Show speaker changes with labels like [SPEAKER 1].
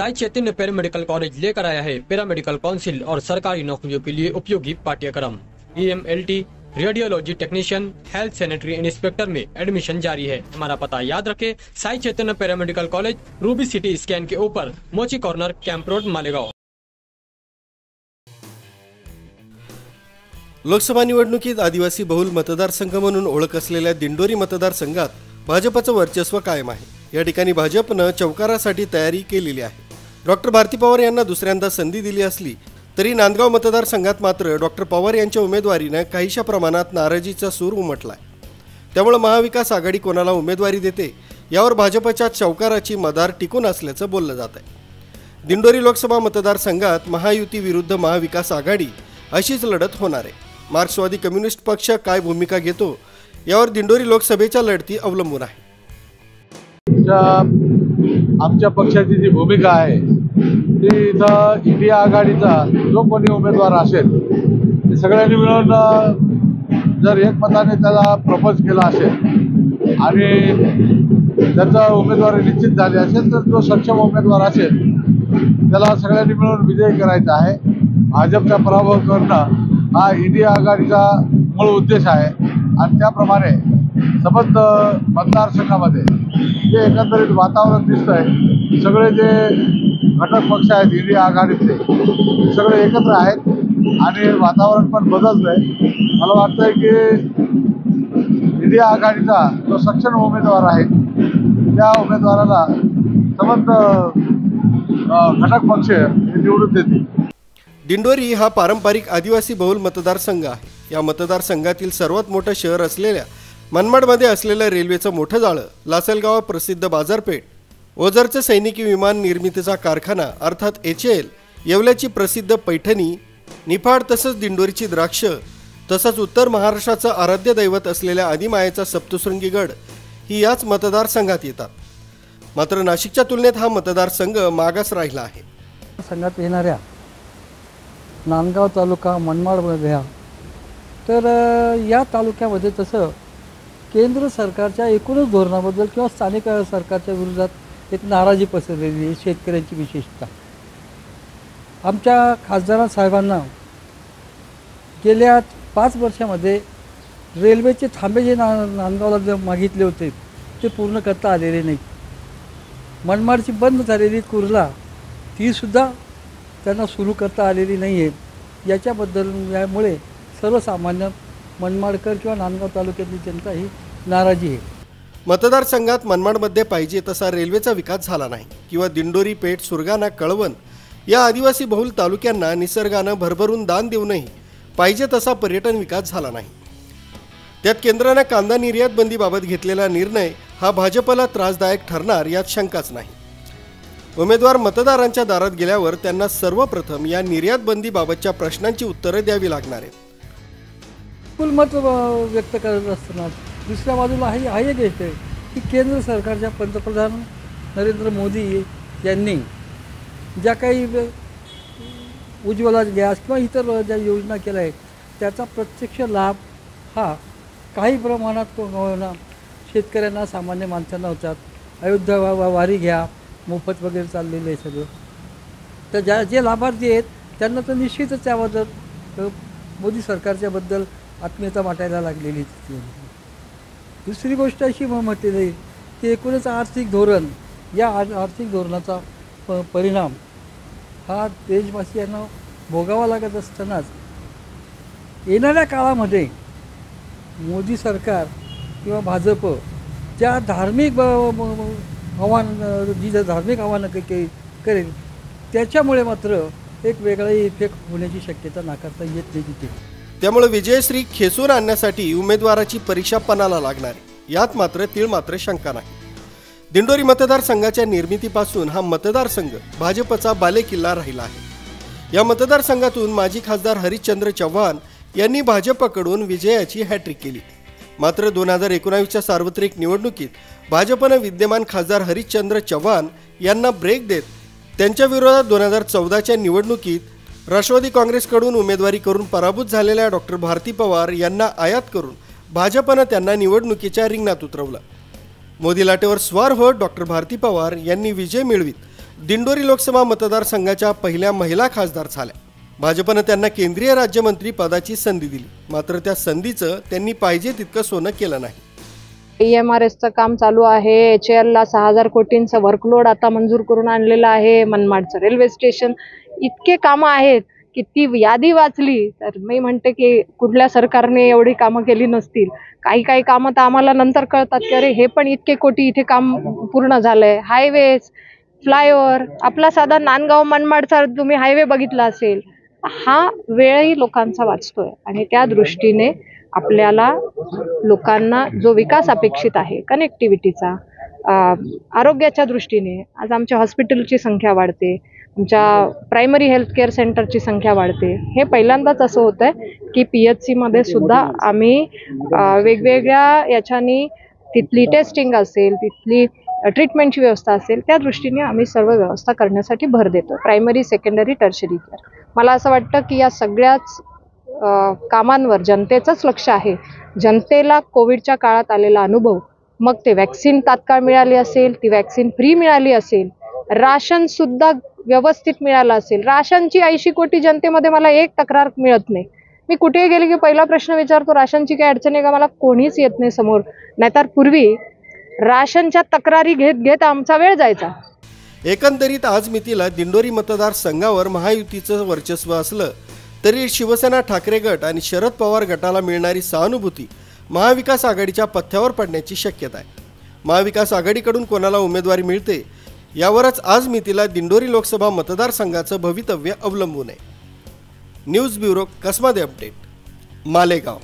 [SPEAKER 1] Sai Chaitanya paramedical college लेकर आया है पैरामेडिकल काउंसिल और सरकारी नौकरियों के लिए उपयोगी पाठ्यक्रम। EMLT, radiology technician, health sanitary inspector में एडमिशन जारी है। हमारा पता याद रखें, Sai Chaitanya paramedical college, Ruby City Scan के ऊपर, Mochi corner, camp road, Malegaon.
[SPEAKER 2] Lok Sabha निवडणुकीत आदिवासी बहुल मतदारसंघ म्हणून ओळख असलेल्या दिंडोरी मतदारसंघात भाजपचं वर्चस्व कायम आहे। या ठिकाणी भाजपनं चौकारासाठी तयारी केलेली आहे। डॉक्टर भारती पवार यांना दुसऱ्यांदा संधी दिली असली तरी नांदगाव मतदारसंघात मात्र डॉक्टर पवार यांच्या उमेदवारीने काहीशा प्रमाणात नाराजीचा सूर उमटलाय। त्यामुळे महाविकास आघाडी कोणाला उमेदवारी देते यावर भाजपच्या चौकाराची मदार टिकून असल्याचं बोललं जात आहे। दिंडोरी लोकसभा मतदारसंघात महायुती विरुद्ध महाविकास आघाडी अशीच लढत होणार आहे। मार्क्सवादी कम्युनिस्ट पक्ष काय भूमिका घेतो यावर दिंडोरी लोकसभेच्या लढती अवलंबून आहे।
[SPEAKER 3] आमच्या पक्षाची जी भूमिका आहे ती इथं इंडिया आघाडीचा जो कोणी उमेदवार असेल ते सगळ्यांनी मिळून जर एकमताने त्याला प्रपोज केला असेल आणि त्याचा उमेदवारी निश्चित झाली असेल तर जो सक्षम उमेदवार असेल त्याला सगळ्यांनी मिळून विजयी करायचा आहे। भाजपचा पराभव करणं हा इंडिया आघाडीचा मूळ उद्देश आहे आणि त्याप्रमाणे संबंध मतदारसंघामध्ये जे एकंदरीत वातावरण दिसतंय, सगळे जे घटक पक्ष आहेत इंडिया आघाडीतले सगळे एकत्र आहेत आणि वातावरण पण बदलतंय। मला वाटतंय की इंडिया आघाडीचा जो सक्षम उमेदवार आहे त्या उमेदवाराला संबंध घटक पक्ष निवडून देतील।
[SPEAKER 2] दिंडोरी हा पारंपरिक आदिवासी बहुल मतदारसंघ आहे। या मतदारसंघातील सर्वात मोठं शहर असलेल्या मनमाडमध्ये असलेलं रेल्वेचं मोठं जाळं, लासलगाव प्रसिद्ध बाजारपेठ, ओझरचं सैनिकी विमान निर्मितीचा कारखाना अर्थात HAL, येवल्याची प्रसिद्ध पैठणी, निफाड तसंच दिंडोरीची द्राक्ष तसंच उत्तर महाराष्ट्राचं आराध्य दैवत असलेल्या आदिमायेचा सप्तशृंगी गड ही याच मतदारसंघात येतात। मात्र नाशिकच्या तुलनेत हा मतदारसंघ मागास राहिला आहे।
[SPEAKER 4] संघात येणाऱ्या नांदगाव तालुका मनमाडमध्ये तर या तालुक्यामध्ये तसं केंद्र सरकारच्या एकूणच धोरणाबद्दल किंवा स्थानिक सरकारच्या विरोधात एक नाराजी पसरलेली आहे, शेतकऱ्यांची विशेषतः। आमच्या खासदार साहेबांना गेल्या 5 वर्षामध्ये रेल्वेचे थांबे जे नांदगावला मागितले होते ते पूर्ण करता आलेले नाहीत। मनमाडची बंद झालेली कुर्ला तीसुद्धा त्यांना सुरू करता आलेली नाही आहे। यामुळे सर्वसामान्य मनमाडकर किंवा नांदगाव तालुक्यातली जनता ही नाराजी आहे।
[SPEAKER 2] मतदारसंघात मनमाडमध्ये पाहिजे तसा रेल्वेचा विकास झाला नाही किंवा दिंडोरी, पेठ, सुरगाणा, कळवण या आदिवासी बहुल तालुक्यांना निसर्गानं भरभरून दान देऊनही पाहिजे तसा पर्यटन विकास झाला नाही। त्यात केंद्राने कांदा निर्यात बंदीबाबत घेतलेला निर्णय हा भाजपला त्रासदायक ठरणार यात शंकाच नाही। उमेदवार मतदारांच्या दारात गेल्यावर त्यांना सर्वप्रथम या निर्यात बंदीबाबतच्या प्रश्नांची उत्तरे द्यावी लागणार आहेत।
[SPEAKER 4] मत व्यक्त करत असताना दुसऱ्या बाजूला हा एक गोष्ट आहे की केंद्र सरकारच्या पंतप्रधान नरेंद्र मोदी यांनी ज्या काही उज्ज्वला गॅस किंवा इतर ज्या योजना केल्या आहेत त्याचा प्रत्यक्ष लाभ हा काही प्रमाणात शेतकऱ्यांना, सामान्य माणसांना होतात। अयोध्या वारी घ्या, मोफत वगैरे चाललेलं आहे सगळं। तर जे लाभार्थी आहेत त्यांना तर निश्चितच त्याबद्दल मोदी सरकारच्याबद्दल आत्मीयता वाटायला लागलेली। दुसरी गोष्ट अशी म्हटलेली आहे की एकूणच आर्थिक धोरण, या आर्थिक धोरणाचा परिणाम हा देशवासियांना भोगावा लागत असतानाच येणाऱ्या काळामध्ये मोदी सरकार किंवा भाजप ज्या धार्मिक आव्हानं करेल त्याच्यामुळे मात्र एक वेगळा इफेक्ट होण्याची शक्यता नाकारता येत नाही तिथे।
[SPEAKER 2] त्यामुळे विजयश्री खेचून आणण्यासाठी उमेदवाराची परीक्षा पणाला लागणार आहे यात मात्र तीळमात्र शंका नाही। दिंडोरी मतदारसंघाच्या निर्मितीपासून हा मतदारसंघ भाजपचा बालेकिल्ला राहिला आहे। या मतदारसंघातून माजी खासदार हरिश्चंद्र चव्हाण यांनी भाजपकडून विजयाची हॅट्रिक केली। मात्र 2019च्या सार्वत्रिक निवडणुकीत भाजपने विद्यमान खासदार हरिश्चंद्र चव्हाण यांना ब्रेक देत त्यांच्या विरोधात 2014च्या निवडणुकीत राष्ट्रवादी काँग्रेसकडून उमेदवारी करून पराभूत झालेल्या डॉक्टर भारती पवार यांना आयात करून भाजपने त्यांना निवडणुकीच्या रिंगणात उतरवलं। मोदी लाटेवर स्वार होत डॉक्टर भारती पवार यांनी विजय मिळवित दिंडोरी लोकसभा मतदारसंघाच्या पहिल्या महिला खासदार झाल्या। भाजपनं त्यांना केंद्रीय राज्यमंत्री पदाची संधी दिली, मात्र त्या संधीचं त्यांनी पाहिजे तितकं सोनं केलं नाही।
[SPEAKER 5] EMRSचं काम चालू आहे, HALला 6000 कोटींचं वर्कलोड आता मंजूर करून आणलेलं आहे, मनमाडचं रेल्वे स्टेशन, इतके कामं आहेत की ती यादी वाचली तर मी म्हणते की कुठल्या सरकारने एवढी कामं केली नसतील। काही कामं तर आम्हाला नंतर कळतात की अरे हे पण इतके कोटी इथे काम पूर्ण झालंय। हायवेज, फ्लायओव्हर, आपला साधा नांदगाव मनमाडचा तुम्ही हायवे बघितला असेल, हा वेळही लोकांचा वाचतोय आणि त्या दृष्टीने आपल्याला लोकांना जो विकास अपेक्षित आहे कनेक्टिव्हिटीचा, आरोग्याच्या दृष्टीने आज आमच्या हॉस्पिटलची संख्या वाढते, आमच्या प्रायमरी हेल्थ केअर सेंटरची संख्या वाढते। हे पहिल्यांदाच असं होतंय की PHCमध्ये सुद्धा आम्ही वेगवेगळ्या याच्यानी तिथली टेस्टिंग असेल, तिथली ट्रीटमेंटची व्यवस्था असेल, त्या दृष्टीने आम्ही सर्व व्यवस्था करण्यासाठी भर देतो, प्रायमरी, सेकंडरी, टर्शरी केअर। मला असं वाटतं की या सगळ्याच कामांवर जनतेचंच लक्ष आहे। जनतेला कोविडच्या काळात आलेला अनुभव, मग ते वॅक्सिन तात्काळ मिळाली असेल, ती वॅक्सिन फ्री मिळाली असेल, राशन सुद्धा व्यवस्थित मिळालं असेल। राशनची 80 कोटी जनतेमध्ये मला एक तक्रार मिळत नाही। मी कुठेही गेले की पहिला प्रश्न विचारतो, राशनची काय अडचण आहे का? मला कोणीच येत नाही समोर। नाहीतर पूर्वी राशनच्या तक्रारी घेत आमचा वेळ जायचा।
[SPEAKER 2] एकंदरीत आज मितीला दिंडोरी मतदारसंघावर महायुतीचं वर्चस्व असलं तरी शिवसेना ठाकरे गट आणि शरद पवार गटाला मिळणारी सहानुभूती महाविकास आघाडीच्या पथ्यावर पडण्याची शक्यता आहे। महाविकास आघाडीकडून कोणाला उमेदवारी मिळते यावरच आज मितीला दिंडोरी लोकसभा मतदारसंघाचं भवितव्य अवलंबून आहे। News bureau, Kasmade update, Malegaon.